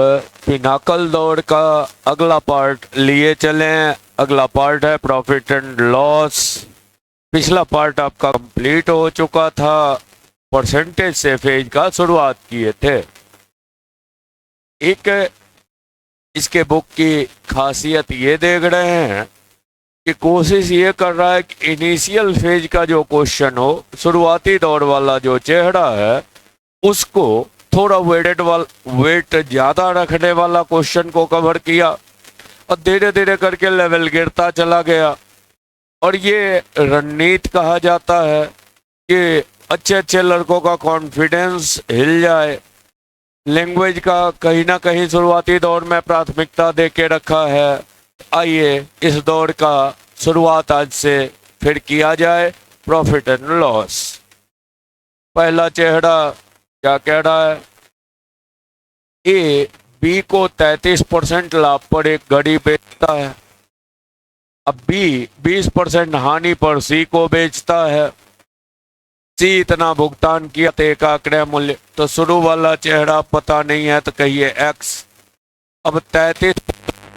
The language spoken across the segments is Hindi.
पिनाकल दौड़ का अगला पार्ट लिए चलें। अगला पार्ट है प्रॉफिट एंड लॉस। पिछला पार्ट आपका कंप्लीट हो चुका था, परसेंटेज से फेज का शुरुआत किए थे। एक इसके बुक की खासियत ये देख रहे हैं कि कोशिश ये कर रहा है कि इनिशियल फेज का जो क्वेश्चन हो, शुरुआती दौर वाला जो चेहरा है, उसको थोड़ा वेट ज्यादा रखने वाला क्वेश्चन को कवर किया और धीरे धीरे करके लेवल गिरता चला गया। और ये रणनीति कहा जाता है कि अच्छे अच्छे लड़कों का कॉन्फिडेंस हिल जाए। लैंग्वेज का कहीं ना कहीं शुरुआती दौर में प्राथमिकता दे के रखा है। आइए इस दौर का शुरुआत आज से फिर किया जाए। Profit and loss. पहला चेहरा क्या कह रहा है? ए बी को 33% लाभ पर एक घड़ी बेचता है। अब बी 20% हानि पर सी को बेचता है। सी इतना भुगतान किया तो एक आंकड़े मूल्य, तो शुरू वाला चेहरा पता नहीं है तो कहिए एक्स। अब 33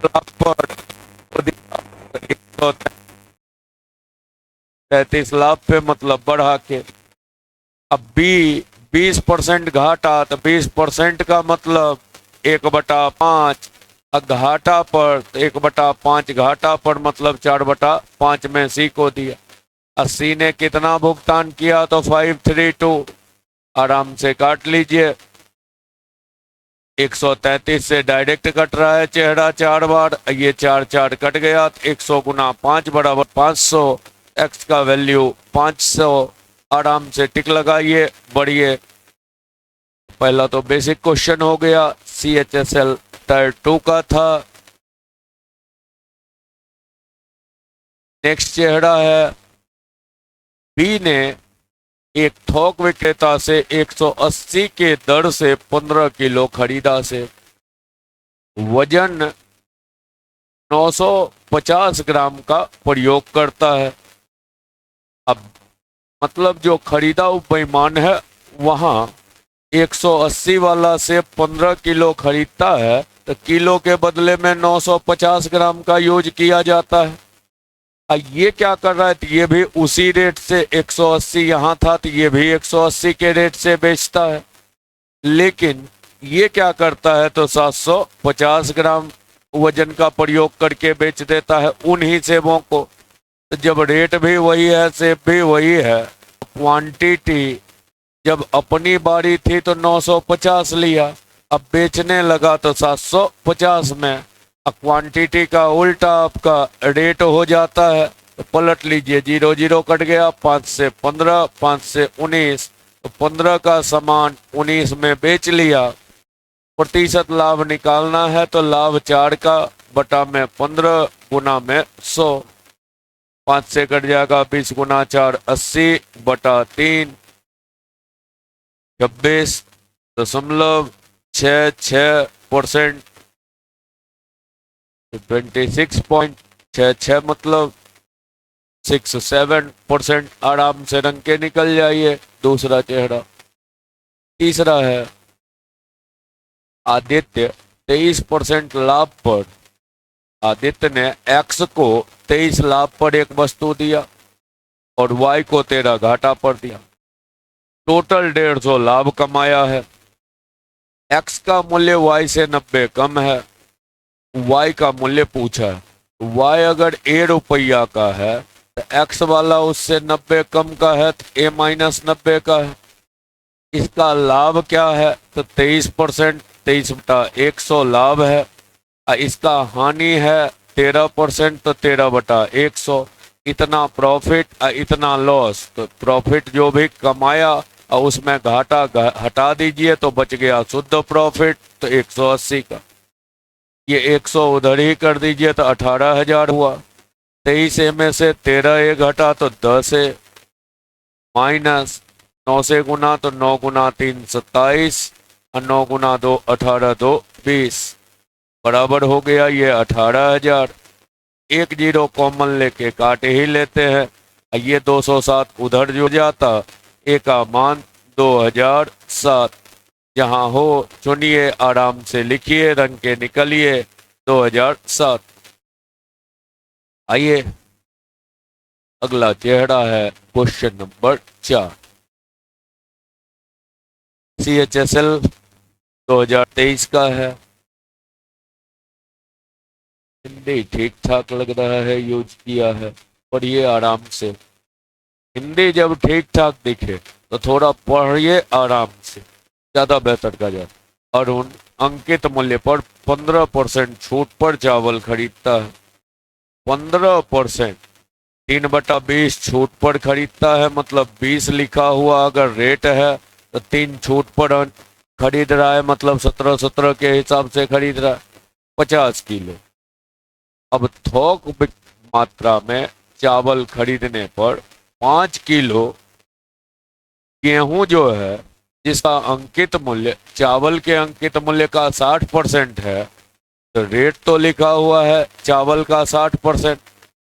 लाभ पर 33 लाभ पे मतलब बढ़ा के। अब बी 20% घाटा, तो 20% का मतलब 1/5। घाटा पर 1/5 घाटा पर मतलब 4/5 में सी को दिया। 80 ने कितना भुगतान किया? तो 532। आराम से काट लीजिए। 133 से डायरेक्ट कट रहा है चेहरा 4 बार। ये 4 4 कट गया। 100 गुना 5 बराबर 500। एक्स का वैल्यू 500। आराम से टिक लगाइए, बढ़िए। पहला तो बेसिक क्वेश्चन हो गया, CHSL टायर 2 का था। नेक्स्ट चेहरा है बी ने एक थोक विक्रेता से 180 के दर से 15 किलो खरीदा से। वजन 950 ग्राम का प्रयोग करता है। अब मतलब जो खरीदा हुआ बेईमान है, वहां 180 वाला से 15 किलो खरीदता है तो किलो के बदले में 950 ग्राम का यूज किया जाता है। ये क्या कर रहा है? तो ये भी उसी रेट से 180 यहाँ था तो ये भी 180 के रेट से बेचता है। लेकिन ये क्या करता है तो 750 ग्राम वजन का प्रयोग करके बेच देता है उन्हीं सेबों को। तो जब रेट भी वही है, सेब भी वही है, क्वांटिटी जब अपनी बारी थी तो 950 लिया, अब बेचने लगा तो 750 में। क्वांटिटी का उल्टा आपका रेट हो जाता है। तो पलट लीजिए, 0 0 कट गया। 5 से 15, 5 से 19, तो 15 का सामान 19 में बेच लिया। प्रतिशत लाभ निकालना है तो लाभ 4 का बटा में 15 गुना में 100। 5 से कट जाएगा 20 गुना 4 80 बटा 3 26.66%। 26.66 मतलब 67%। आराम से रंग के निकल जाइए। दूसरा चेहरा। तीसरा है आदित्य 23% लाभ पर। आदित्य ने एक्स को 23 लाभ पर एक वस्तु दिया और वाई को 13 घाटा पर दिया। टोटल 150 लाभ कमाया है। एक्स का मूल्य वाई से 90 कम है। वाई का मूल्य पूछा है। वाई अगर ₹1 का है तो एक्स वाला उससे 90 कम का है तो A माइनस 90 का है। इसका लाभ क्या है तो 23%। 23/100 लाभ है। इसका हानि है 13% तो 13/100। इतना प्रॉफिट, इतना लॉस। तो प्रॉफिट जो भी कमाया और उसमें घाटा हटा दीजिए तो बच गया शुद्ध प्रॉफिट, तो 180 का। ये 100 उधर ही कर दीजिए तो 18,000 हुआ। 23 में से 13 एक घटा तो 10 है। माइनस 9 से गुना तो 9 गुना 3 27 और 9 गुना 2 18 2 20 बराबर हो गया ये 18,000। 1 0 कॉमन लेके काट ही लेते हैं। ये 207 उधर जुड़ जाता। ए का मान 2007। जहां हो चुनिए, आराम से लिखिए, रंग के निकलिए। 2007। आइए, अगला चेहरा है क्वेश्चन नंबर 4। CHSL 2023 का है। हिंदी ठीक ठाक लग रहा है, यूज किया है। पढ़िए आराम से। हिंदी जब ठीक ठाक दिखे तो थोड़ा पढ़िए आराम से, ज्यादा बेहतर का जाए। अरुण अंकित मूल्य पर 15% छूट पर चावल खरीदता है। 15%। 3/20 छूट पर खरीदता है, मतलब 20 लिखा हुआ अगर रेट है तो 3 छूट पर खरीद रहा है, मतलब 17 के हिसाब से खरीद रहा है। 50 किलो। अब थोक मात्रा में चावल खरीदने पर 5 किलो गेहूं जो है, जिसका अंकित मूल्य चावल के अंकित मूल्य का 60% है, तो रेट तो लिखा हुआ है चावल का 60%,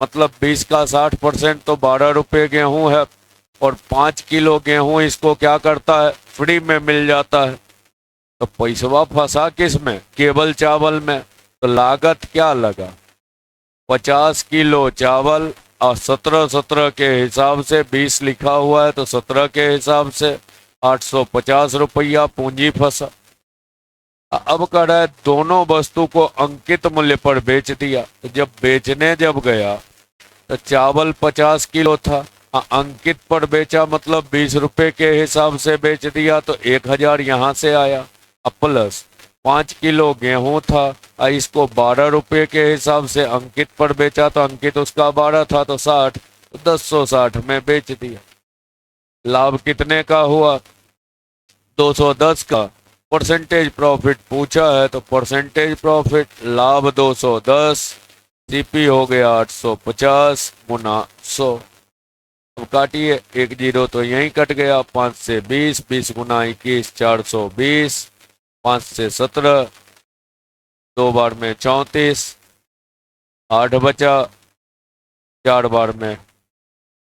मतलब 20 का 60% तो 12 रुपये गेहूं है। और 5 किलो गेहूं इसको क्या करता है, फ्री में मिल जाता है। तो पैसवा फंसा किस में, केवल चावल में। तो लागत क्या लगा, 50 किलो चावल और 17 के हिसाब से 20 लिखा हुआ है, तो 17 के हिसाब से 850 रुपया पूंजी फंसा। अब कह रहा है दोनों वस्तु को अंकित मूल्य पर बेच दिया। तो जब बेचने गया तो चावल 50 किलो था, अंकित पर बेचा मतलब 20 रुपए के हिसाब से बेच दिया, तो 1000 यहाँ से आया। अब प्लस 5 किलो गेहूं था, इसको 12 रुपए के हिसाब से अंकित पर बेचा, तो अंकित उसका 12 था तो 60, तो 1060 में बेच दिया। लाभ कितने का हुआ, 210 का। परसेंटेज प्रॉफिट पूछा है तो परसेंटेज प्रॉफिट लाभ 210, सीपी हो गया 850 गुना 100। अब काटिए, 1 जीरो तो यहीं कट गया। 5 से 20, 20 गुना 21 420, 5 से 17, 2 बार में 34, 8 बचा, 4 बार में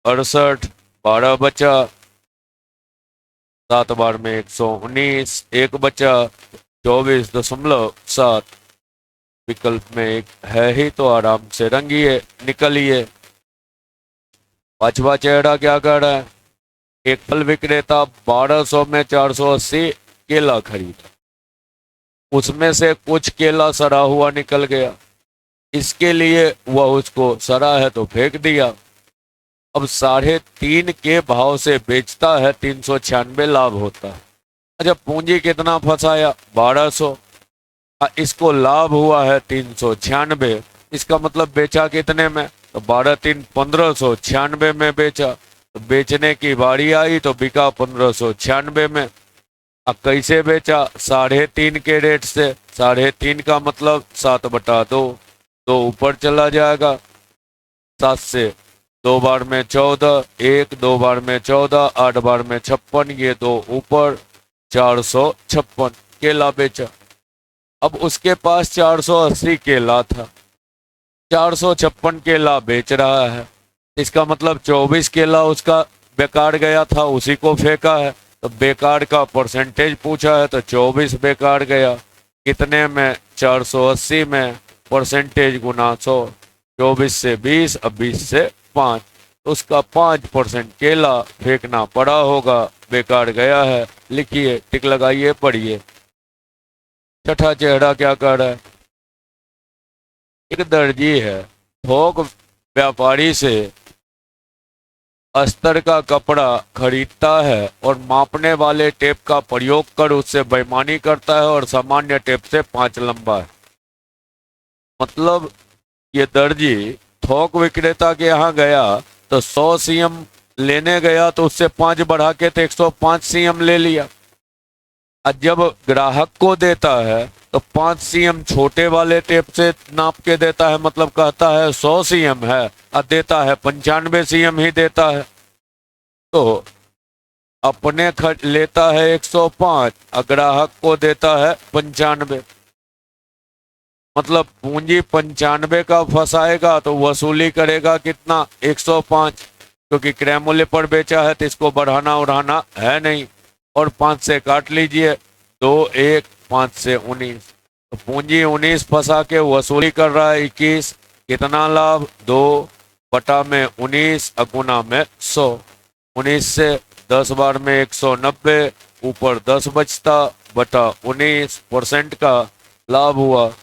68, 12 बचा, 7 बार में 119, 1 बचा, 24.7। विकल्प में एक है ही, तो आराम से रंगिए निकलिए। पांचवा चेहरा क्या कर रहा है, एक फल विक्रेता 1200 में 480 केला खरीदा, उसमें से कुछ केला सड़ा हुआ निकल गया, इसके लिए वह उसको सड़ा है तो फेंक दिया। अब 3.5 के भाव से बेचता है, 396 लाभ होता है। अच्छा, पूंजी कितना फंसाया, 1200, इसको लाभ हुआ है 396, इसका मतलब बेचा कितने में, तो 12 3 1596 में बेचा। तो बेचने की बारी आई तो बिका 1596 में। अब कैसे बेचा, 3.5 के रेट से। 3.5 का मतलब 7/2, तो ऊपर चला जाएगा। 7 से 2 बार में 14, 1 2 बार में 14, 8 बार में 56, ये 2 ऊपर, 456 केला बेचा। अब उसके पास 480 केला था, 456 केला बेच रहा है, इसका मतलब 24 केला उसका बेकार गया था, उसी को फेंका है। तो बेकार का परसेंटेज पूछा है तो 24 बेकार गया। कितने में, 480 में, परसेंटेज गुना 100, 24 से 20, अब 20 से 5, तो उसका 5% केला फेंकना पड़ा होगा, बेकार गया है। लिखिए, टिक लगाइए, पढ़िए। छठा चेहरा क्या कर रहा है, एक दर्जी है, थोक व्यापारी से अस्तर का कपड़ा खरीदता है और मापने वाले टेप का प्रयोग कर उससे बेईमानी करता है और सामान्य टेप से 5 लंबा है। मतलब ये दर्जी थोक विक्रेता के यहाँ गया तो 100 सीएम लेने गया, तो उससे 5 बढ़ा के तो 105 सीएम ले लिया। और जब ग्राहक को देता है तो 5 सीएम छोटे वाले टेप से नाप के देता है, मतलब कहता है 100 सीएम है और देता है 95 सीएम ही देता है। तो अपने खर्च लेता है 105 और ग्राहक को देता है 95, मतलब पूंजी 95 का फंसाएगा तो वसूली करेगा कितना, 105, क्योंकि क्रय मूल्य पर बेचा है तो इसको बढ़ाना उड़ाना है नहीं। और 5 से काट लीजिए, 2 1 5 से 19, तो पूंजी 19 फंसा के वसूली कर रहा है 21। कितना लाभ? 2/19 गुना में 100। 19 से 10 बार में 190, ऊपर 10 बचता, बटा 19% का लाभ हुआ।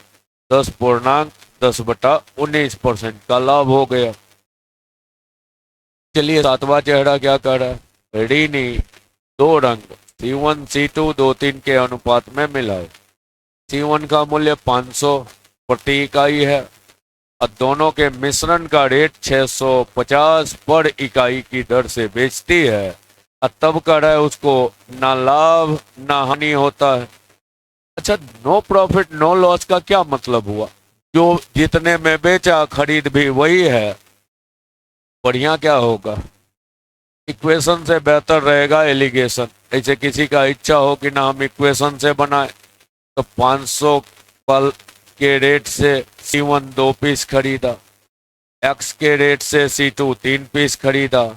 10.10/19% का लाभ हो गया। चलिए सातवां चेहरा क्या कर रहा है? ऋणी दो रंग C1 C2 2 3 के अनुपात में मिलाए। C1 का मूल्य 500 प्रति इकाई है और दोनों के मिश्रण का रेट 650 पर इकाई की दर से बेचती है। और तब कर है उसको ना लाभ ना हानि होता है। अच्छा, नो प्रॉफिट नो लॉस का क्या मतलब हुआ? जो जितने में बेचा खरीद भी वही है। बढ़िया क्या होगा? इक्वेशन से बेहतर रहेगा एलिगेशन। ऐसे किसी का इच्छा हो कि ना हम इक्वेशन से बनाए, तो 500 पल के रेट से C1 2 पीस खरीदा, X के रेट से C2 3 पीस खरीदा,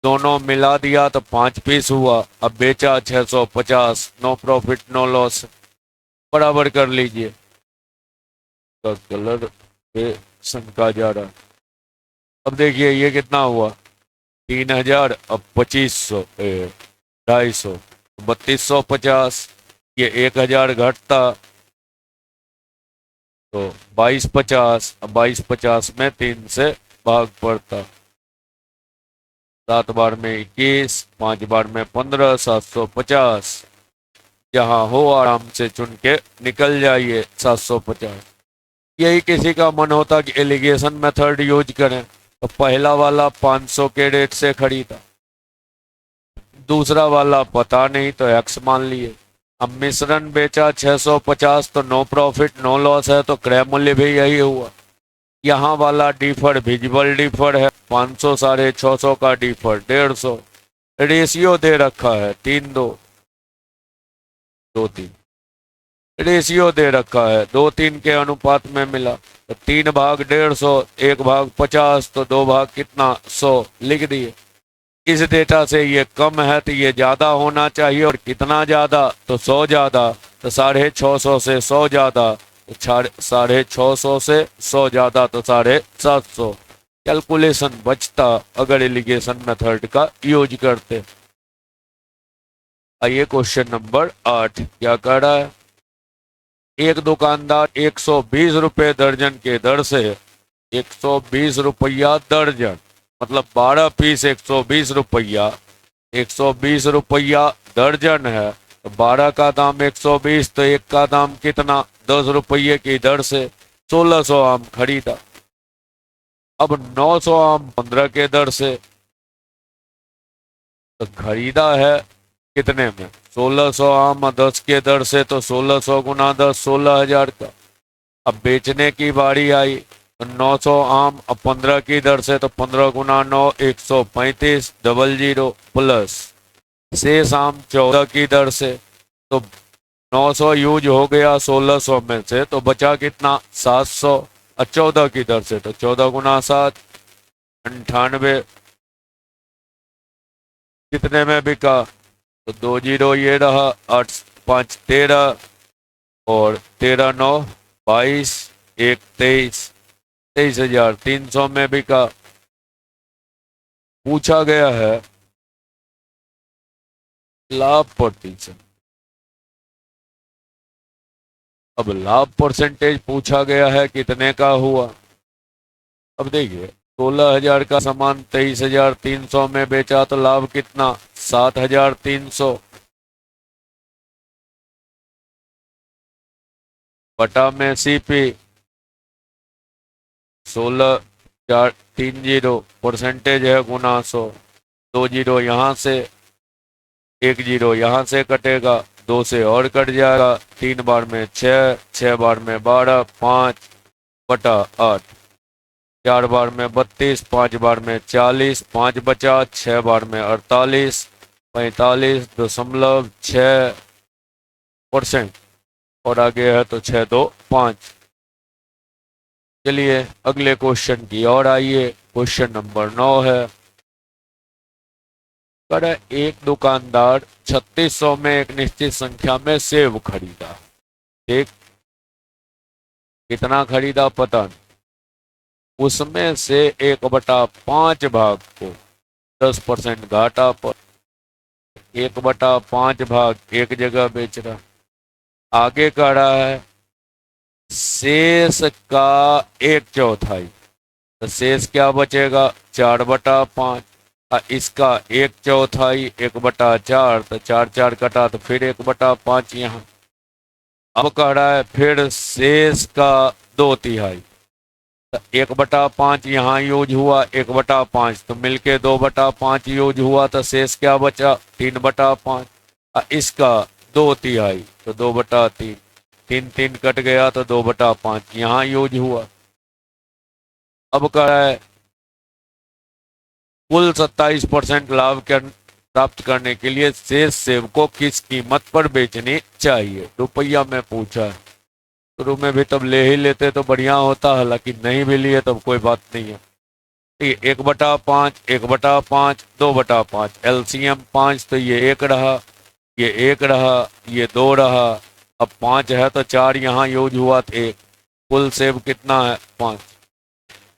दोनों मिला दिया तो 5 पीस हुआ। अब बेचा 650, नो प्रॉफिट नो लॉस। बराबर कर लीजिए। तो कलर पे शंका जा रहा। अब देखिए ये कितना हुआ? 3000, अब 2500, 250, 3250। ये 1000 घटता तो 2250, अब 2250 में 3 से भाग पड़ता। 7 बार में 21, 5 बार में 15, 750। जहां हो आराम से चुन के निकल जाइए 750। यही किसी का मन होता कि एलिगेशन मेथड यूज करें, तो पहला वाला 500 के रेट से खरीदा, दूसरा वाला पता नहीं तो एक्स मान लिए। अब मिश्रण बेचा 650, तो नो प्रॉफिट नो लॉस है, तो क्रय मूल्य भी यही हुआ। यहाँ वाला डिफर विजिबल डिफर है 500, 650 का डिफर 150। रेशियो दे रखा है 3 2 2 3। रेशियो दे रखा है 2 3 के अनुपात में मिला, तो 3 भाग 150, 1 भाग 50, तो 2 भाग कितना? 100 लिख दिए। इस डेटा से ये कम है तो ये ज्यादा होना चाहिए, और कितना ज्यादा? तो 100 ज्यादा। तो 650 से 100 ज्यादा, तो 650 से 100 ज्यादा, तो 750। कैलकुलेशन बचता अगर एलिगेशन मेथड का यूज करते। आइए क्वेश्चन नंबर 8 क्या कह रहा है? एक दुकानदार 120 रुपये दर्जन के दर से 120 रुपया दर्जन, मतलब 12 पीस 120 रुपया, 120 रुपया दर्जन है, तो 12 का दाम 120, तो एक का दाम कितना? 10 रुपये की दर से 1600 आम खरीदा। अब 900 आम 15 के दर से, तो खरीदा है कितने में? 1600 आम 10 के दर से, तो 1600 गुना 10 16,000 का। अब बेचने की बारी आई, तो 900 आम अब 15 की दर से, तो 15 गुना 9 135 00 प्लस शेष आम 14 की दर से, तो 900 यूज हो गया 1600 में से, तो बचा कितना? 700। और 14 की दर से, तो 14 गुना 7 98। कितने में बिका? तो 2 जीरो ये रहा, 8 5 13, और 13 9 22, 1 23, 23,300 में बिका। पूछा गया है लाभ प्रतिशत। अब लाभ परसेंटेज पूछा गया है कितने का हुआ। अब देखिए 16,000 का सामान 23,300 में बेचा, तो लाभ कितना? 7,300 बटा में CP 16,430 परसेंटेज है गुना 100। 2 जीरो यहाँ से, 1 जीरो यहाँ से कटेगा, 2 से और कट जाएगा। 3 बार में 6, 6 बार में 12, 5 बटा 8, 4 बार में 32, 5 बार में 40, 5 बचा, 6 बार में 48, 45.6%। और आगे है तो 6 2 5। चलिए अगले क्वेश्चन की और आइए। क्वेश्चन नंबर 9 है करे एक दुकानदार 3600 में एक निश्चित संख्या में सेब खरीदा। एक कितना खरीदा पता नहीं, उसमें से 1/5 भाग को 10% घाटा पर 1/5 भाग एक जगह बेच रहा। आगे कह रहा है शेष का 1/4, तो शेष क्या बचेगा 4/5। इसका 1/4 1/4, तो 4 कटा तो फिर 1/5 यहाँ। अब कह रहा है फिर शेष का 2/3, तो 1/5 यहाँ यूज हुआ, 1/5 तो मिलके 2/5 यूज हुआ, तो शेष क्या बचा 3/5। इसका 2/3 तो 2/3, 3 कट गया तो 2/5 यहाँ यूज हुआ। अब कह रहा है कुल 27% लाभ प्राप्त करने के लिए शेष सेब को किस कीमत पर बेचनी चाहिए। रुपया में पूछा है, शुरू में भी तब ले ही लेते तो बढ़िया होता, हालांकि नहीं भी लिए तब कोई बात नहीं है। 1/5 1/5 2/5, एलसीएम 5, तो ये 1 रहा, ये 1 रहा, ये 2 रहा। अब 5 है तो 4 यहाँ यूज हुआ तो 1, कुल सेब कितना है 5।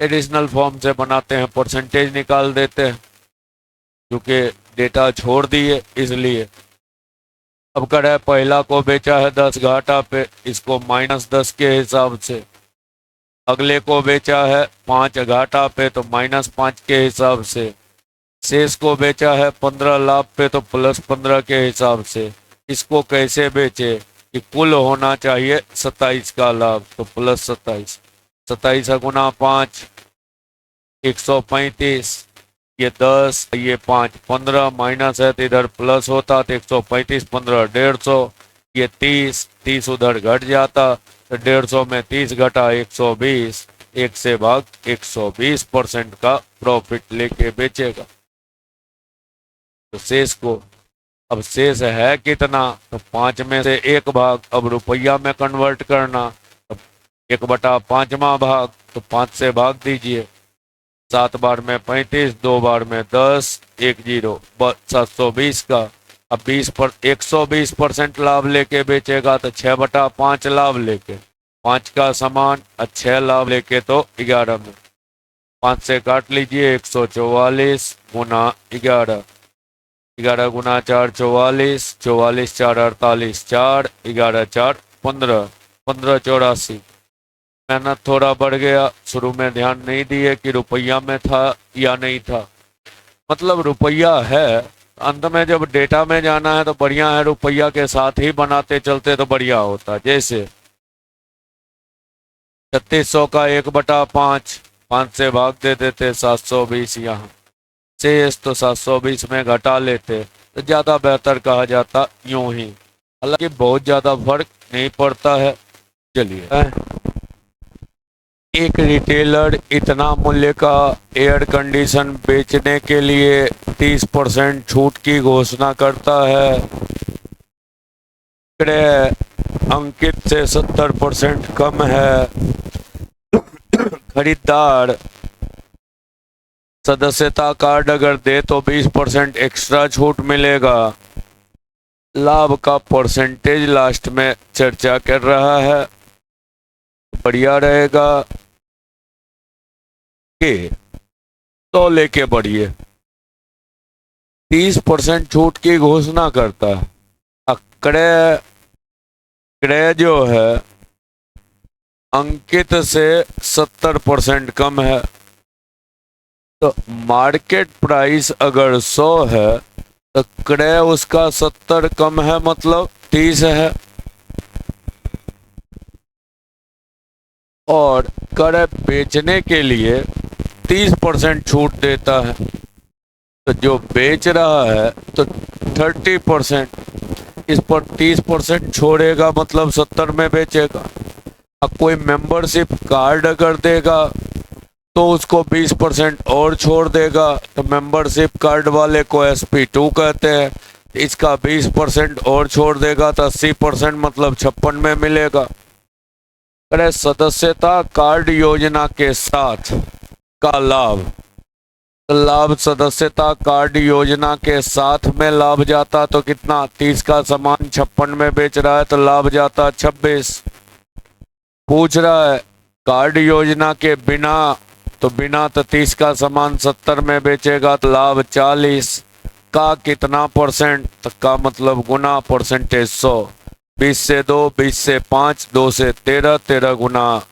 एडिशनल फॉर्म से बनाते हैं, परसेंटेज निकाल देते हैं क्योंकि डेटा छोड़ दिए इसलिए। अब कर है पहला को बेचा है 10 घाटा पे, इसको -10 के हिसाब से। अगले को बेचा है 5 घाटा पे तो -5 के हिसाब से। शेष को बेचा है 15 लाभ पे तो +15 के हिसाब से। इसको कैसे बेचे कि कुल होना चाहिए 27 का लाभ, तो +27, 27 गुना 5 135, ये 10, ये 5, 15 माइनस है तो इधर प्लस होता तो 135 15 150, ये 30 उधर घट जाता तो 150 में 30 घटा 120, 1 से भाग 120% का प्रॉफिट लेके बेचेगा। तो शेष को, अब शेष है कितना, तो 5 में से 1 भाग, अब रुपया में कन्वर्ट करना, अब 1/5 भाग, तो 5 से भाग दीजिए। 7 बार में 35, 2 बार में 10, 1 0 720 का। अब 120% लाभ लेके बेचेगा तो 6/5 लाभ लेके, 5 का समान, 6 लाभ लेके तो 11 में 5 से काट लीजिए, 144 गुना 11, 11 गुना 4 44, 44 4 48, 4 11 4 15, 15 84। मेहनत थोड़ा बढ़ गया, शुरू में ध्यान नहीं दिए कि रुपया में था या नहीं था, मतलब रुपया है। अंत में जब डेटा में जाना है तो बढ़िया है रुपया के साथ ही बनाते चलते तो बढ़िया होता। जैसे 3600 का 1/5, 5 से भाग दे देते 720, यहाँ शेष तो 720 में घटा लेते तो ज्यादा बेहतर कहा जाता यूं ही, हालांकि बहुत ज्यादा फर्क नहीं पड़ता है। चलिए, एक रिटेलर इतना मूल्य का एयर कंडीशन बेचने के लिए 30% छूट की घोषणा करता है। क्रय अंकित से 70% कम है। खरीदार सदस्यता कार्ड अगर दे तो 20% एक्स्ट्रा छूट मिलेगा। लाभ का परसेंटेज लास्ट में चर्चा कर रहा है, बढ़िया रहेगा कि तो लेके बढ़िए। 30% छूट की घोषणा करता है। क्रय जो है अंकित से 70% कम है, तो मार्केट प्राइस अगर 100 है तो क्रय उसका 70 कम है, मतलब 30 है। और क्रय बेचने के लिए 30% छूट देता है, तो जो बेच रहा है तो 30%, इस पर 30% छोड़ेगा, मतलब 70 में बेचेगा। अब कोई मेंबरशिप कार्ड अगर देगा तो उसको 20% और छोड़ देगा, तो मेंबरशिप कार्ड वाले को SP2 कहते हैं। इसका 20% और छोड़ देगा तो 80%, मतलब 56 में मिलेगा। अरे सदस्यता कार्ड योजना के साथ का लाभ तो लाभ सदस्यता कार्ड योजना के साथ में लाभ जाता तो कितना, 30 का सामान 56 में बेच रहा है तो लाभ जाता 26। पूछ रहा है कार्ड योजना के बिना, तो बिना तो 30 का सामान 70 में बेचेगा तो लाभ 40 का कितना परसेंट, तो का मतलब गुना, परसेंटेज 100। 20 से 2, 20 से 5, 2 से 13, 13 गुना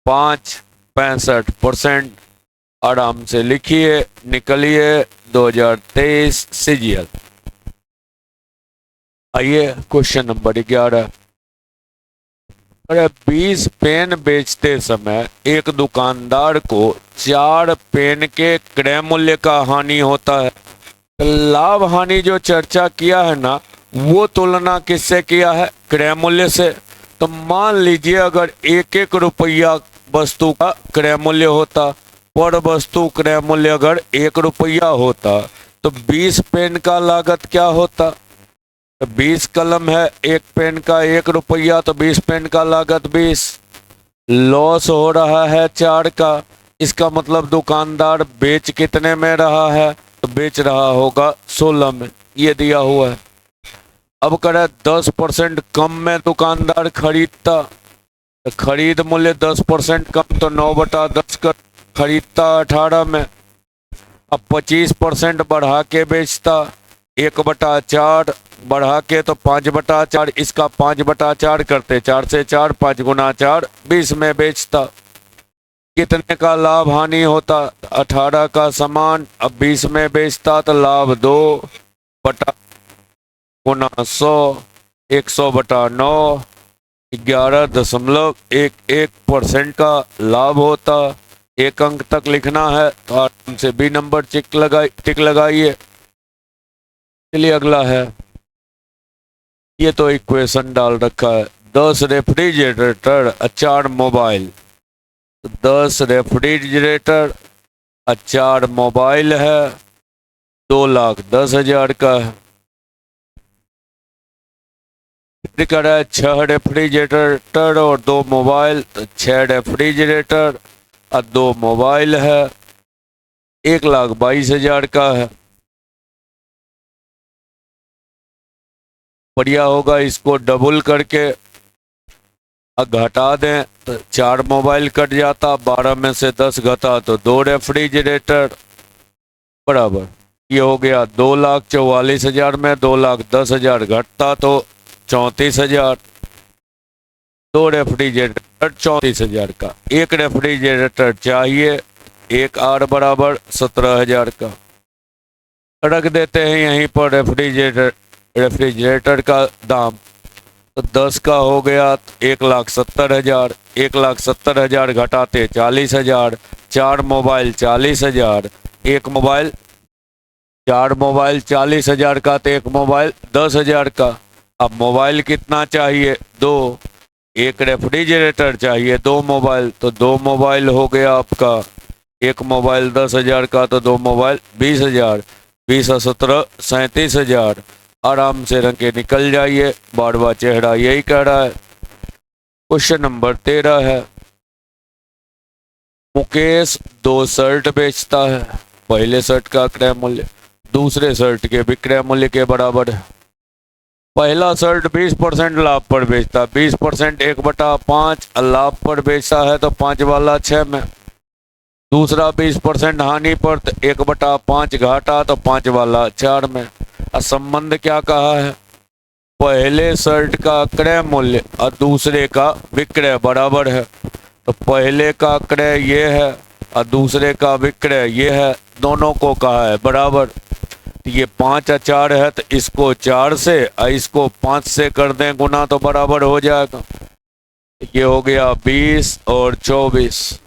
5, 65%। आराम से लिखिए, निकलिए 2023 सीजीएल। आइए क्वेश्चन नंबर 11। अरे 20 पेन बेचते समय एक दुकानदार को 4 पेन के क्रय मूल्य का हानि होता है। लाभ हानि जो चर्चा किया है ना, वो तुलना किससे किया है, क्रय मूल्य से। तो मान लीजिए अगर 1-1 रुपया वस्तु का क्रय मूल्य होता, पर वस्तु क्रय मूल्य अगर 1 रुपया होता तो 20 पेन का लागत क्या होता, 20 कलम है, एक पेन का 1 रुपया तो 20 पेन का लागत 20। लॉस हो रहा है 4 का, इसका मतलब दुकानदार बेच कितने में रहा है, तो बेच रहा होगा 16 में, ये दिया हुआ है। अब करे 10% कम में दुकानदार खरीदता, तो खरीद मूल्य 10% कम तो 9/10 कर खरीदता 18 में। अब 25% बढ़ा के बेचता, 1/4 बढ़ा के तो 5/4, इसका 5/4 करते, 4 से 4, 5 गुना 4, 20 में बेचता। कितने का लाभ हानि होता, 18 का सामान अब 20 में बेचता तो लाभ 2/100, 100/9, 11.11% का लाभ होता। एक अंक तक लिखना है तो आराम से बी नंबर टिक लगाइए। चलिए अगला है, ये तो इक्वेशन डाल रखा है, 10 रेफ्रिजरेटर 4 मोबाइल। 10 रेफ्रिजरेटर 4 मोबाइल है, 2,10,000 का है। फिर करा है 6 रेफ्रिजरेटर और 2 मोबाइल, तो 6 रेफ्रिजरेटर और 2 मोबाइल है, 1,22,000 का है। बढ़िया होगा इसको डबल करके घटा दें तो 4 मोबाइल कट जाता, 12 में से 10 घटा तो 2 रेफ्रिजरेटर बराबर, ये हो गया 2,44,000 में 2,10,000 घटता तो 34,000। 2 रेफ्रिजरेटर 34,000 का, एक रेफ्रिजरेटर चाहिए, 1 R बराबर 17,000 का। रख देते हैं यहीं पर रेफ्रिजरेटर का दाम, तो 10 का हो गया 1,70,000, 1,70,000 घटाते 40,000, 4 मोबाइल 40,000, एक मोबाइल, 4 मोबाइल 40,000 का तो एक मोबाइल 10,000 का। अब मोबाइल कितना चाहिए, 2, एक रेफ्रिजरेटर चाहिए 2 मोबाइल, तो 2 मोबाइल हो गया आपका, एक मोबाइल 10,000 का तो 2 मोबाइल 20,000, 20 और 17 37,000। आराम से रंग के निकल जाइए, बारवा चेहरा यही कह रहा है। क्वेश्चन नंबर 13 है, मुकेश 2 शर्ट बेचता है, पहले शर्ट का क्रय मूल्य दूसरे शर्ट के विक्रय मूल्य के बराबर है। पहला शर्ट 20% लाभ पर बेचता, 20% 1/5 लाभ पर बेचता है तो 5 वाला 6 में। दूसरा 20% हानि पर तो 1/5 घाटा तो 5 वाला 4 में। संबंध क्या कहा है, पहले शर्ट का क्रय मूल्य और दूसरे का विक्रय बराबर है, तो पहले का क्रय ये है और दूसरे का विक्रय ये है, दोनों को कहा है बराबर। तो ये 5 और 4 है तो इसको 4 से और इसको 5 से कर दें गुना तो बराबर हो जाएगा। ये हो गया 20 और 24,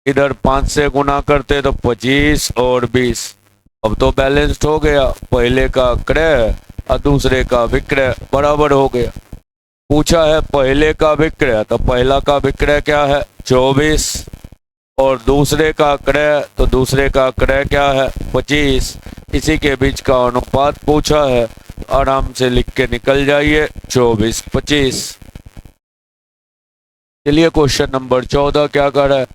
इधर 5 से गुना करते तो 25 और 20। अब तो बैलेंस्ड हो गया, पहले का क्रय और दूसरे का विक्रय बराबर हो गया। पूछा है पहले का विक्रय, तो पहला का विक्रय क्या है 24 और दूसरे का क्रय, तो दूसरे का क्रय क्या है 25। इसी के बीच का अनुपात पूछा है, आराम से लिख के निकल जाइए 24-25। चलिए क्वेश्चन नंबर 14 क्या कर रहा है,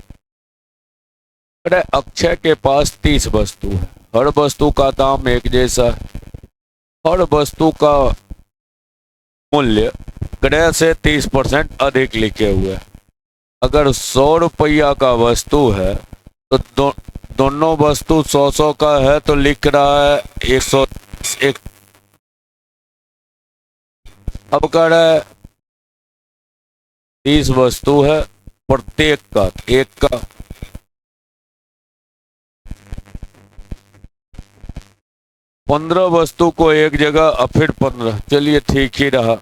अरे अक्षय के पास 30 वस्तु है, हर वस्तु का दाम एक जैसा है, हर वस्तु का मूल्य क्रय से 30% अधिक लिखे हुए है। अगर 100 रुपया का वस्तु है तो दोनों वस्तु 100 का है तो लिख रहा है 101। अब कह रहा है 30 वस्तु है, प्रत्येक का एक का 15 वस्तु को एक जगह और फिर 15, चलिए ठीक ही रहा।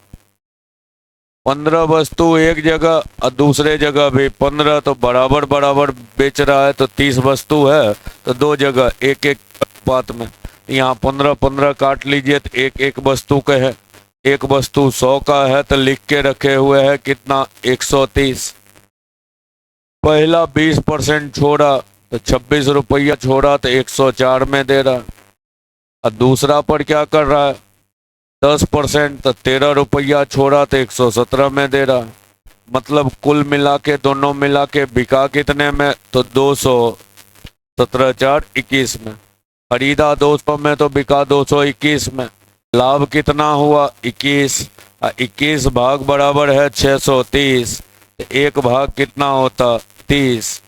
15 वस्तु एक जगह और दूसरे जगह भी 15, तो बराबर बराबर बेच रहा है। तो 30 वस्तु है तो दो जगह एक एक बात में यहाँ 15 15 काट लीजिए तो एक एक वस्तु का है। एक वस्तु 100 का है तो लिख के रखे हुए है कितना 130। पहला 20% छोड़ा तो 26 रुपया छोड़ा तो 104 में दे रहा। और दूसरा पर क्या कर रहा है 10% तो 13 रुपया छोड़ा तो 117 में दे रहा। मतलब कुल मिला के दोनों मिला के बिका कितने में तो 217 4 21 में। खरीदा 200 में तो बिका 221 में। लाभ कितना हुआ 21। 21 भाग बराबर है 630, एक भाग कितना होता 30।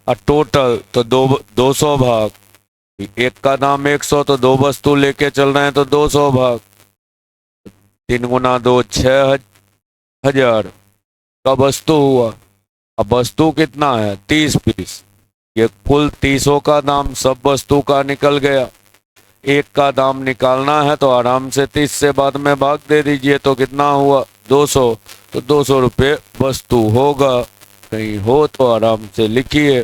और टोटल तो 200 भाग, एक का दाम 100 तो दो वस्तु लेके चल रहे हैं तो 200 भाग। 3 गुना 2 6,000 का वस्तु हुआ। अब वस्तु कितना है 30 पीस, ये कुल 30 का दाम सब वस्तु का निकल गया। एक का दाम निकालना है तो आराम से 30 से बाद में भाग दे दीजिए तो कितना हुआ 200। तो 200 रुपये वस्तु होगा। कहीं हो तो आराम से लिखिए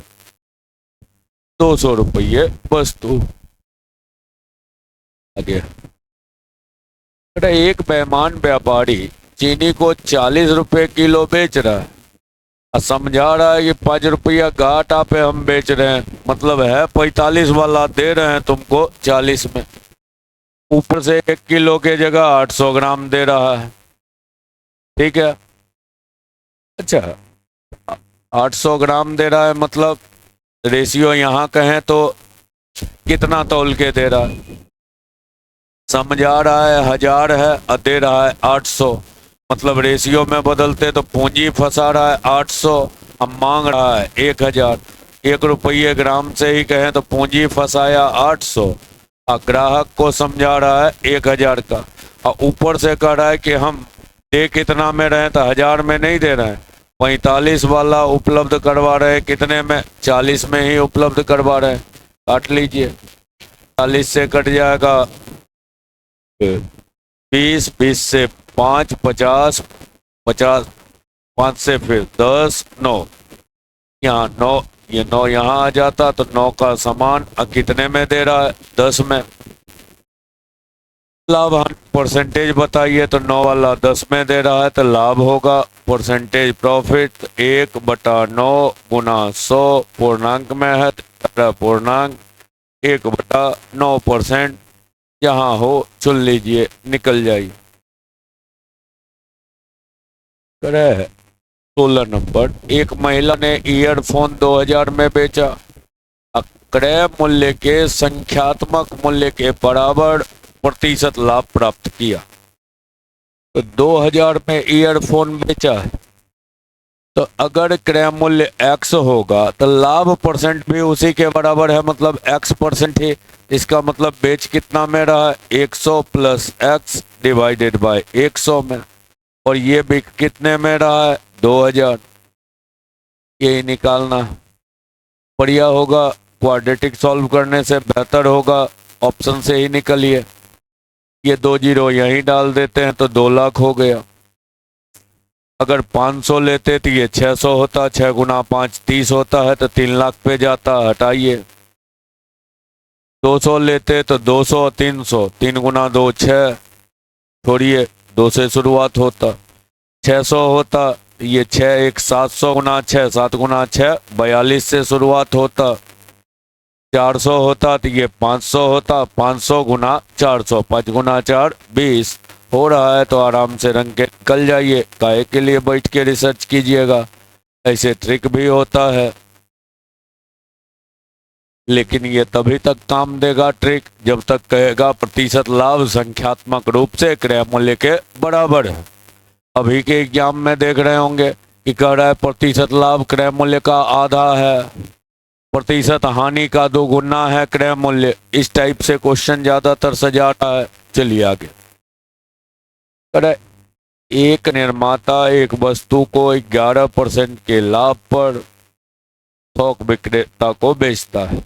200 रुपये वस्तु। आगे एक बेईमान व्यापारी चीनी को 40 रुपए किलो बेच रहा है और समझा रहा है कि 5 रुपया घाटा पे हम बेच रहे हैं, मतलब है 45 वाला, दे रहे हैं तुमको 40 में। ऊपर से 1 किलो के जगह 800 ग्राम दे रहा है। ठीक है, अच्छा 800 ग्राम दे रहा है, मतलब रेशियो यहाँ कहें तो कितना तौल के दे रहा है। समझा रहा है 1000 है और दे रहा है 800, मतलब रेशियो में बदलते तो पूंजी फंसा रहा है 800, अब मांग रहा है 1000। 1 रुपये ग्राम से ही कहें तो पूंजी फंसाया 800 और ग्राहक को समझा रहा है 1000 का। और ऊपर से कह रहा है कि हम दे कितना में रहे तो 1000 में नहीं दे रहे हैं, 45 वाला उपलब्ध करवा रहे हैं, कितने में 40 में ही उपलब्ध करवा रहे हैं। काट लीजिए, 40 से कट जाएगा 20, 20 से 5 50, 50 5 से फिर 10 9, यहाँ 9, ये 9 यहाँ आ जाता तो 9 का समान कितने में दे रहा है 10 में। लाभ परसेंटेज बताइए तो 9 वाला 10 में दे रहा है तो लाभ होगा परसेंटेज प्रॉफिट 1/9 गुना 100 पूर्णांक में है 18 पूर्णांक 1/9%। यहाँ हो चुन लीजिए, निकल जाइए। करे 16 नंबर, एक महिला ने ईयरफोन 2000 में बेचा, क्रय मूल्य के संख्यात्मक मूल्य के बराबर प्रतिशत लाभ प्राप्त किया। तो 2000 में ईयरफोन बेचा है तो अगर क्रय मूल्य x होगा तो लाभ परसेंट भी उसी के बराबर है, मतलब x% ही। इसका मतलब बेच कितना में रहा है 100 प्लस x डिवाइडेड बाय 100 में, और ये भी कितने में रहा है 2000। ये निकालना बढ़िया होगा, क्वाड्रेटिक सॉल्व करने से बेहतर होगा ऑप्शन से ही निकलिए। ये 2 जीरो यहीं डाल देते हैं तो 2 लाख हो गया। अगर 500 लेते तो ये 600 होता, 6 गुना 5 30 होता है तो 3 लाख पे जाता, हटाइए। 200 लेते तो 200 300, 3 गुना 2 6, छोड़िए 2 से शुरुआत होता। 600 होता, ये 6 1 700 गुना 6, 7 गुना 6 42 से शुरुआत होता। 400 होता तो ये 500 होता, 500 गुना 400, 5 गुना 4 20 हो रहा है तो आराम से रंग के निकल जाइए। काहे के लिए बैठ के रिसर्च कीजिएगा, ऐसे ट्रिक भी होता है। लेकिन ये तभी तक काम देगा ट्रिक जब तक कहेगा प्रतिशत लाभ संख्यात्मक रूप से क्रय मूल्य के बराबर है। अभी के एग्जाम में देख रहे होंगे कि कह रहा है प्रतिशत लाभ क्रय मूल्य का आधा है, प्रतिशत हानि का 2 गुना है क्रय मूल्य। इस टाइप से क्वेश्चन ज्यादातर सजाता है। चलिए आगे। कह रहा है एक निर्माता एक वस्तु को 11% के लाभ पर थोक विक्रेता को बेचता है।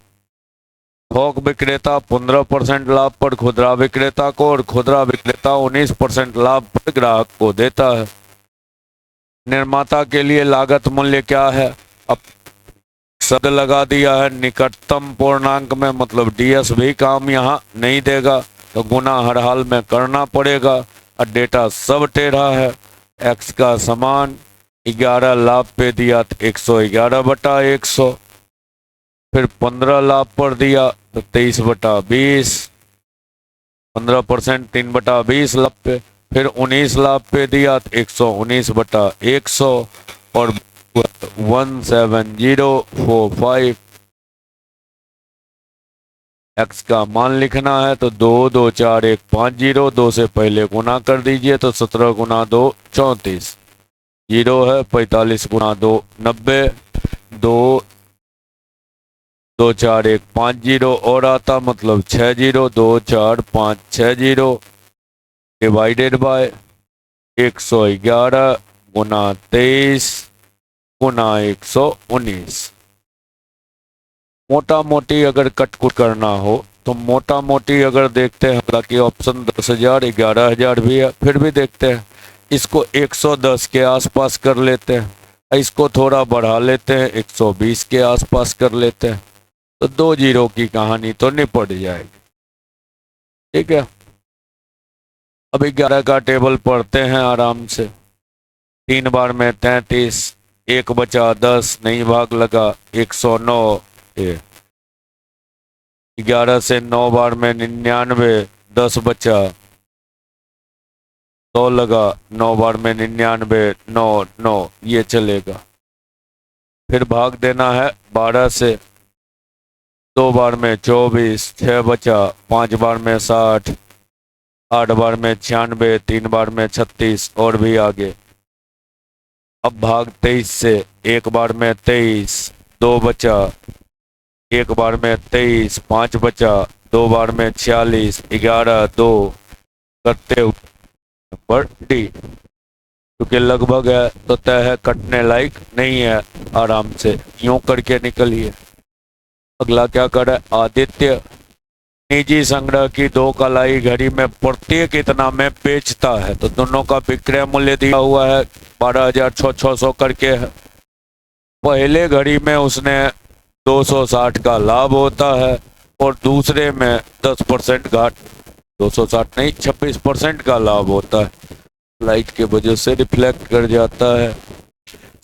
थोक विक्रेता 15% लाभ पर खुदरा विक्रेता को और खुदरा विक्रेता 19% लाभ पर ग्राहक को देता है। निर्माता के लिए लागत मूल्य क्या है? अब शब्द लगा दिया है निकटतम पूर्णांक में, मतलब डीएस भी काम यहाँ नहीं देगा, तो गुना हर हाल में करना पड़ेगा। और डेटा सब टेढ़ा है। एक्स का समान 11 लाभ पे दिया तो 111/100, फिर 15 लाभ पर दिया तो 23/20, 15% 3/20 लाभ पे, फिर 19 लाभ पे दिया तो 119/100 और 17045। एक्स का मान लिखना है तो 224150, 2 से पहले गुना कर दीजिए तो 17 गुना 2 34, 0 है 45 गुना 2 90, 224150 और आता, मतलब 60 24560 डिवाइडेड बाय 111 गुना 23 गुना 119। मोटा मोटी अगर कटकुट करना हो तो मोटा मोटी अगर देखते हैं, हालांकि ऑप्शन 10,000 11,000 भी है, फिर भी देखते हैं इसको 110 के आसपास कर लेते हैं, इसको थोड़ा बढ़ा लेते हैं 120 के आसपास कर लेते हैं, तो 2 जीरो की कहानी तो निपट जाएगी। ठीक है, अब 11 का टेबल पढ़ते हैं आराम से। 3 बार में 33, 1 बचा 10, नहीं भाग लगा 109, 11 से 9 बार में 99, 10 बचा 100 लगा, 9 बार में 99, 9 9, ये चलेगा। फिर भाग देना है 12 से, 2 बार में 24, 6 बचा, 5 बार में 60, 8 बार में 96, 3 बार में 36 और भी आगे। अब भाग 23 से, 1 बार में 23, 2 बचा, 1 बार में 23, 5 बचा, 2 बार में 46, 11 2 करते हुए पर डी, क्योंकि लगभग है तो तय है, कटने लायक नहीं है, आराम से यूं करके निकलिए। अगला क्या करे? आदित्य निजी संग्रह की 2 कलाई घड़ी में प्रत्येक इतना में बेचता है, तो दोनों का विक्रय मूल्य दिया हुआ है 12,600 करके है। पहले घड़ी में उसने 260 का लाभ होता है और दूसरे में 10% घाट, 260 नहीं 26% का लाभ होता है। लाइट के वजह से रिफ्लेक्ट कर जाता है।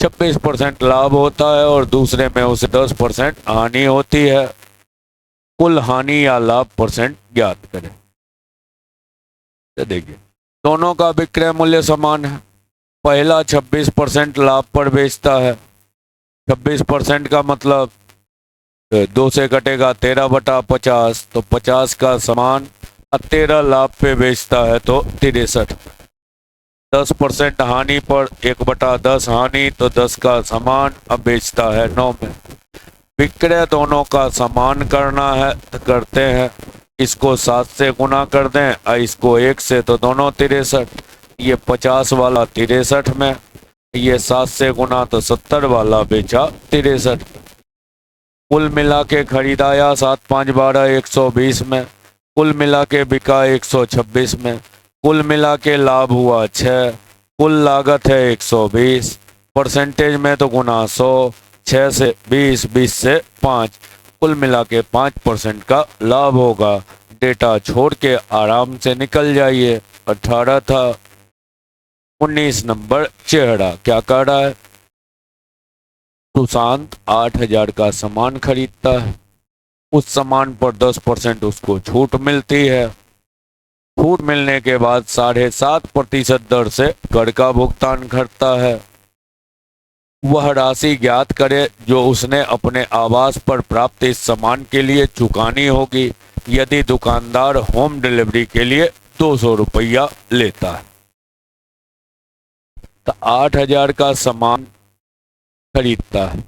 26% लाभ होता है और दूसरे में उसे 10% हानि होती है। कुल हानि या लाभ परसेंट ज्ञात करें। तो देखिए दोनों का विक्रय मूल्य समान है। पहला 26% लाभ पर बेचता है। 26% का मतलब 2 से कटेगा 13/50, तो 50 का समान। 13 लाभ पे बेचता है तो 63। 10% हानि पर 1/10 हानि, तो 10 का समान। अब बेचता है 9 में। विक्रय दोनों का समान करना है तो करते हैं, इसको 7 से गुना कर दें और इसको 1 से, तो दोनों 63। ये 50 वाला 63 में, ये 7 से गुना तो 70 वाला बेचा 63। कुल मिला के खरीदाया 7 5 12 120 में, कुल मिला के बिका 126 में, कुल मिला के लाभ हुआ 6, कुल लागत है 120, परसेंटेज में तो गुना 100, 6 से 20, 20 से 5, कुल मिला के 5% का लाभ होगा। डेटा छोड़ के आराम से निकल जाइए। 18 था। 19 नंबर चेहरा क्या कर रहा है? सुशांत 8,000 का सामान खरीदता है। उस सामान पर 10% उसको छूट मिलती है। छूट मिलने के बाद 7.5% दर से कर का भुगतान करता है। वह राशि ज्ञात करे जो उसने अपने आवास पर प्राप्त इस सामान के लिए चुकानी होगी, यदि दुकानदार होम डिलीवरी के लिए 200 रुपया लेता है। तो 8,000 का सामान खरीदता है,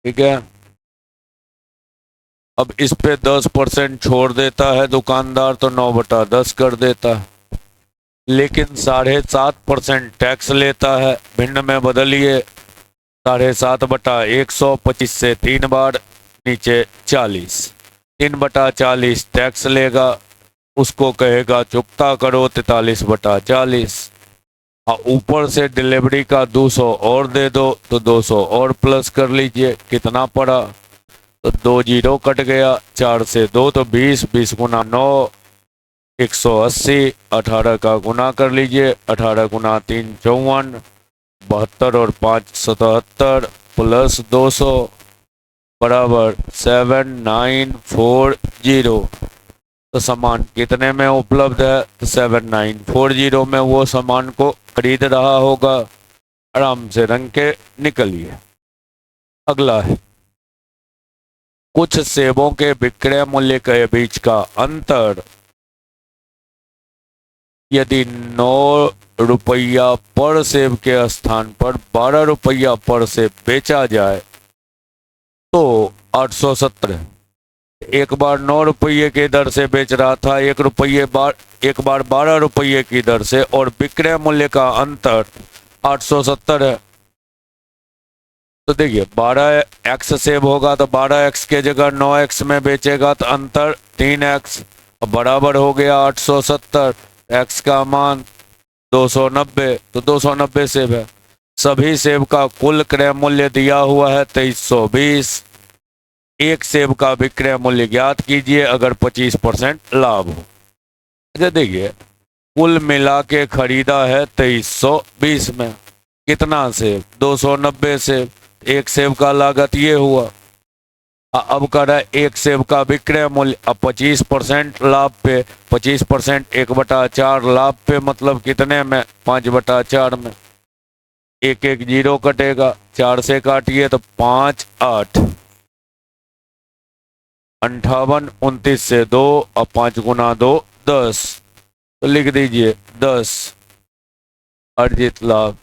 ठीक है। अब इस पे 10% छोड़ देता है दुकानदार, तो 9/10 कर देता है, लेकिन 7.5% टैक्स लेता है। भिन्न में बदलिए, 7.5/100, 25 से 3 बार, नीचे 40, 3/40 टैक्स लेगा, उसको कहेगा चुकता करो 43/40। ऊपर से डिलीवरी का 200 और दे दो, तो 200 और प्लस कर लीजिए, कितना पड़ा, तो 2 जीरो कट गया, 4 से 2 तो 20, 20 गुना 9 180, 18 का गुना कर लीजिए, 18 गुना 3 54, 72 और 5 77 प्लस 200 बराबर 7940। तो सामान कितने में उपलब्ध है, तो 7940 में वो सामान को खरीद रहा होगा। आराम से रंग के निकलिए। अगला है, कुछ सेबों के विक्रय मूल्य के बीच का अंतर यदि 9 रुपया पर सेब के स्थान पर 12 रुपया पर सेब बेचा जाए तो 817। एक बार 9 रुपये की दर से बेच रहा था, एक बार 12 रुपये की दर से, और विक्रय मूल्य का अंतर 870 है। तो देखिए 12x सेब होगा तो 12x के जगह 9x में बेचेगा तो अंतर 3x, बराबर हो गया 870। x का मान 290, तो 290 सेब है। सभी सेब का कुल क्रय मूल्य दिया हुआ है 2320। एक सेब का विक्रय मूल्य ज्ञात कीजिए अगर 25% लाभ हो। अच्छा देखिए, कुल मिला के खरीदा है 2320 में, कितना सेब, 290 सेब, एक सेब का लागत ये हुआ। अब करा एक सेब का विक्रय मूल्य, अब 25% लाभ पे, 25% 1/4 लाभ पे, मतलब कितने में, 5/4 में। एक एक जीरो कटेगा, 4 से काटिए तो 5 8, 58, 29 से 2, और 5 गुना 2 10, तो लिख दीजिए 10 अर्जित लाभ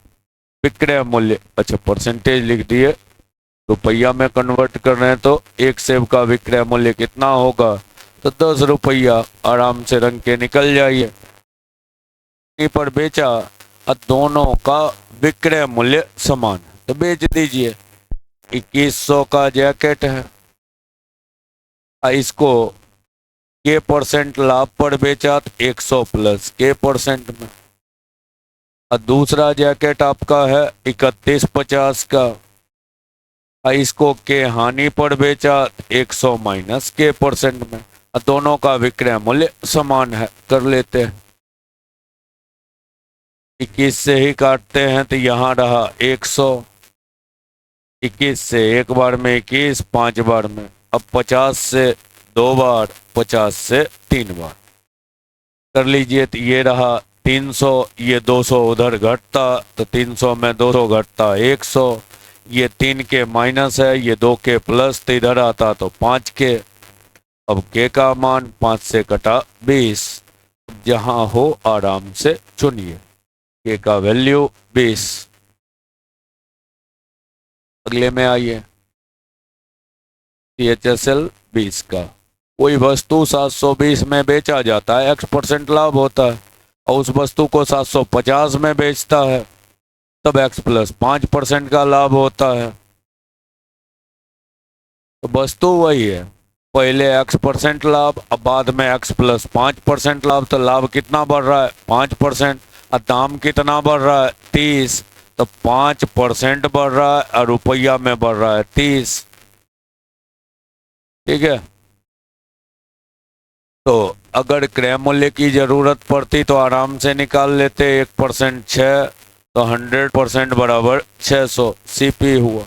विक्रय मूल्य। अच्छा परसेंटेज लिख दिए, रुपया में कन्वर्ट कर रहे हैं तो एक सेब का विक्रय मूल्य कितना होगा, तो 10 रुपया। आराम से रंग के निकल जाइए। पर बेचा और दोनों का विक्रय मूल्य समान, तो बेच दीजिए। 2100 का जैकेट है, इसको के परसेंट लाभ पर बेचा तो 100 प्लस के परसेंट में। और दूसरा जैकेट आपका है 3150 का, इसको के हानि पर बेचा 100 माइनस के परसेंट में। दोनों का विक्रय मूल्य समान है, कर लेते हैं। 21 से ही काटते हैं तो यहाँ रहा 100, 21 से एक बार में 21, 5 बार में। अब 50 से 2 बार, 50 से 3 बार कर लीजिए, तो ये रहा 300, ये 200 उधर घटता तो 300 में 200 घटता 100, ये 3 के माइनस है, ये 2 के प्लस, तो इधर आता तो 5 के। अब के का मान 5 से कटा 20, जहां हो आराम से चुनिए, के का वैल्यू 20। अगले में आइए, CHSL 20 का। कोई वस्तु 720 में बेचा जाता है, x% लाभ होता है, और उस वस्तु को 750 में बेचता है तब x प्लस 5% का लाभ होता है। तो वस्तु वही है, पहले x% लाभ, अब बाद में x प्लस 5% लाभ, तो लाभ कितना बढ़ रहा है 5%, और दाम कितना बढ़ रहा है 30, तो 5% बढ़ रहा है और रुपया में बढ़ रहा है 30, ठीक है। तो अगर क्रय मूल्य की जरूरत पड़ती तो आराम से निकाल लेते, 1% 6, तो 100% बराबर 600 CP हुआ।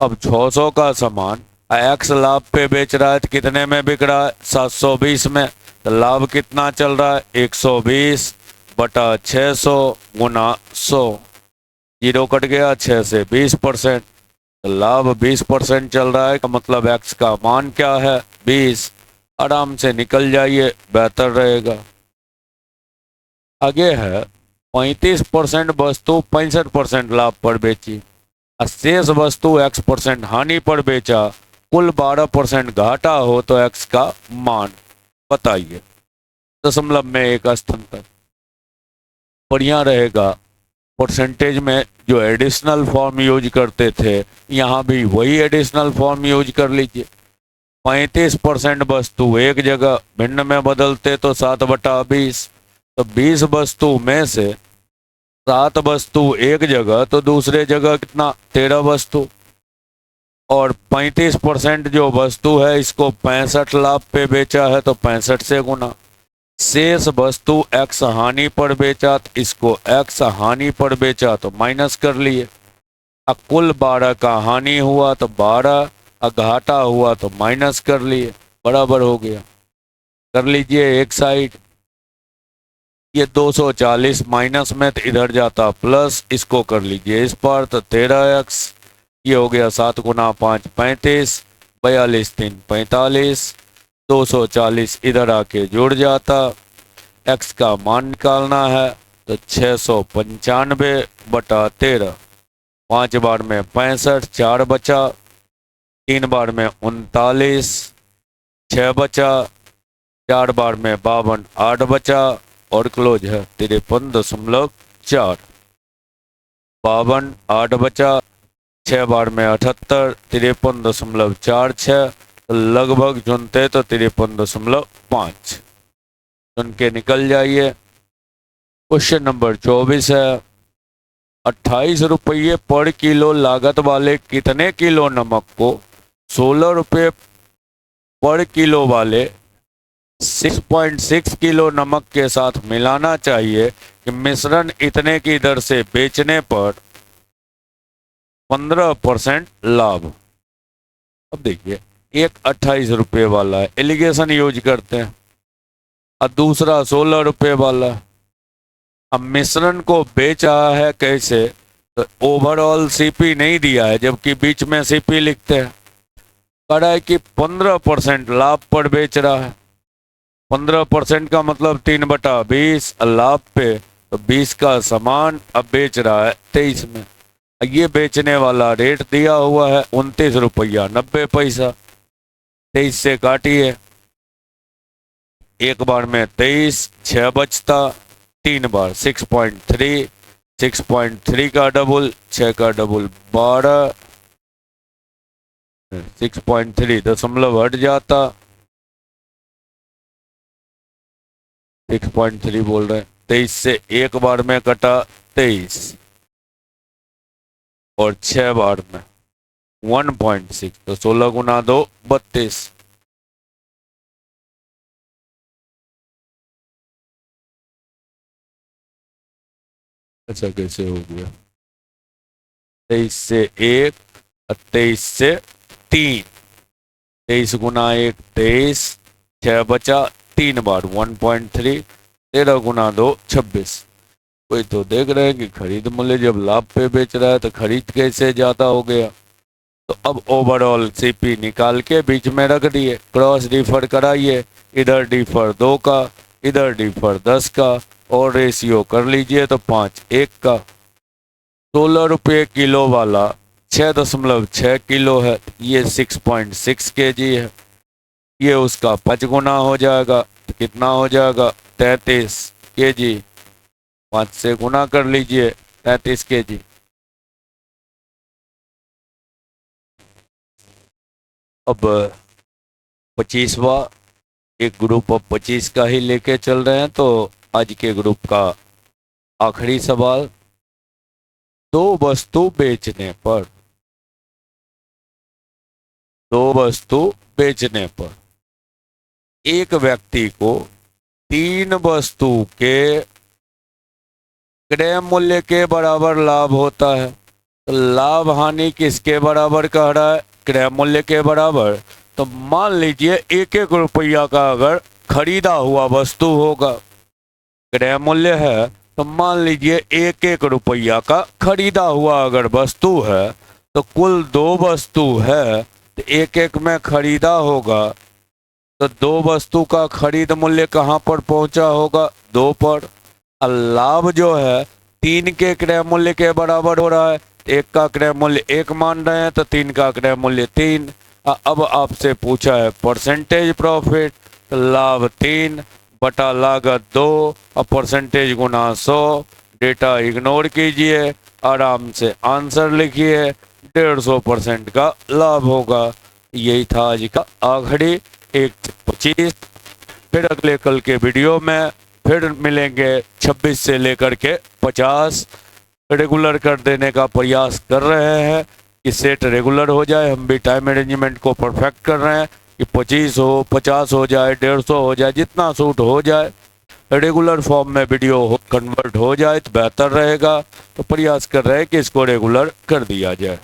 अब 600 का सामान x लाभ पे बेच रहा है तो कितने में बिक रहा है 720 में, तो लाभ कितना चल रहा है 120, बटा 600 गुना 100, 0 कट गया, 6 से 20%, लाभ 20% चल रहा है, का मतलब x का मान क्या है 20। आराम से निकल जाइए, बेहतर रहेगा। आगे है 35% वस्तु 65% लाभ पर बेची, शेष वस्तु x% हानि पर बेचा, कुल 12% घाटा हो तो x का मान बताइए। दशमलव में एक स्थान तक बढ़िया रहेगा। परसेंटेज में जो एडिशनल फॉर्म यूज करते थे, यहाँ भी वही एडिशनल फॉर्म यूज कर लीजिए। 35% वस्तु एक जगह भिन्न में बदलते तो 7/20, तो 20 वस्तु में से 7 वस्तु एक जगह तो दूसरे जगह कितना 13 वस्तु, और 35% जो वस्तु है इसको 65 लाभ पे बेचा है तो 65 से गुना, शेष वस्तु x हानि पर बेचा तो इसको x हानि पर बेचा तो माइनस कर लिए। अब कुल 12 का हानि हुआ तो 12, घाटा हुआ तो माइनस कर लिए, बराबर हो गया। कर लीजिए एक साइड, ये 240 माइनस में तो इधर जाता प्लस, इसको कर लीजिए इस पर तो 13x, ये हो गया 7 गुना 5 35, 42 3 45, 240 इधर आके जुड़ जाता। x का मान निकालना है तो 695/13, 5 बार में 65, 4 बचा, 3 बार में 39, 6 बचा, 4 बार में 52, 8 बचा, और क्लोज है 53.4, 52, 8 बचा, 6 बार में 78, 53.46, लगभग चुनते तो 53.5 चुन के निकल जाइए। क्वेश्चन नंबर 24 है, 28 रुपये पर किलो लागत वाले कितने किलो नमक को 16 रुपये पर किलो वाले 6.6 किलो नमक के साथ मिलाना चाहिए कि मिश्रण इतने की दर से बेचने पर 15% लाभ। अब देखिए, एक 28 रुपये वाला है, एलिगेशन यूज करते हैं, और दूसरा 16 रुपये वाला। अब मिश्रण को बेच रहा है कैसे, तो ओवरऑल सीपी नहीं दिया है, जबकि बीच में सीपी लिखते हैं। कह रहा है कि 15% लाभ पर बेच रहा है। 15% का मतलब 3/20 लाभ पे, तो 20 का सामान अब बेच रहा है 23 में। ये बेचने वाला रेट दिया हुआ है 29 रुपया 90 पैसा, 23 से काटिए, एक बार में 23, 6 बचता, 3 बार 6.3, 6.3 का डबल, 6 का डबल 12, 6.3 दशमलव हट जाता, 6.3 बोल रहे हैं, 23 से एक बार में कटा 23, और 6 बार में 1.6, तो 16 गुना 2 32। ऐसा कैसे हो गया? 23 से 1, 23 से 3, 23 गुना 1 23, 6 बचा, 3 बार 1.3, 13 गुना 2 26। कोई तो देख रहे हैं कि खरीद मूल्य जब लाभ पे बेच रहा है तो खरीद कैसे ज्यादा हो गया। तो अब ओवरऑल सीपी निकाल के बीच में रख दिए, क्रॉस डिफर कराइए, इधर डिफर 2 का, इधर डिफर 10 का, और रेशियो कर लीजिए तो 5:1 का। 16 रुपये किलो वाला 6.6 किलो है, ये 6.6 kg है, ये उसका 5 गुना हो जाएगा, तो कितना हो जाएगा 33 kg। 5 से गुना कर लीजिए, 33 kg। अब 25वां, एक ग्रुप अब 25 का ही लेके चल रहे हैं, तो आज के ग्रुप का आखिरी सवाल, 2 वस्तु बेचने पर, 2 वस्तु बेचने पर एक व्यक्ति को 3 वस्तु के क्रय मूल्य के बराबर लाभ होता है। तो लाभ हानि किसके बराबर कह रहा है? क्रय मूल्य के बराबर। तो मान लीजिए 1-1 रुपया का अगर खरीदा हुआ वस्तु होगा, क्रय मूल्य है तो मान लीजिए 1 का खरीदा हुआ अगर वस्तु है तो कुल 2 वस्तु है तो 1 में खरीदा होगा तो 2 वस्तु का खरीद मूल्य कहाँ पर पहुंचा होगा 2 पर। और लाभ जो है 3 के क्रय मूल्य के बराबर हो रहा है। 1 का क्रय मूल्य 1 मान रहे हैं तो 3 का क्रय मूल्य 3। अब आपसे पूछा है परसेंटेज प्रॉफिट, तो लाभ 3 बटा लागत 2 और परसेंटेज गुना 100। डेटा इग्नोर कीजिए, आराम से आंसर लिखिए, 150% का लाभ होगा। यही था आज का आखिरी 1-25। फिर अगले कल के वीडियो में फिर मिलेंगे। 26 से लेकर के 50 रेगुलर कर देने का प्रयास कर रहे हैं कि सेट रेगुलर हो जाए। हम भी टाइम मैनेजमेंट को परफेक्ट कर रहे हैं कि 25 हो, 50 हो जाए, 150 हो जाए, जितना सूट हो जाए, रेगुलर फॉर्म में वीडियो कन्वर्ट हो जाए तो बेहतर रहेगा। तो प्रयास कर रहे हैं कि इसको रेगुलर कर दिया जाए।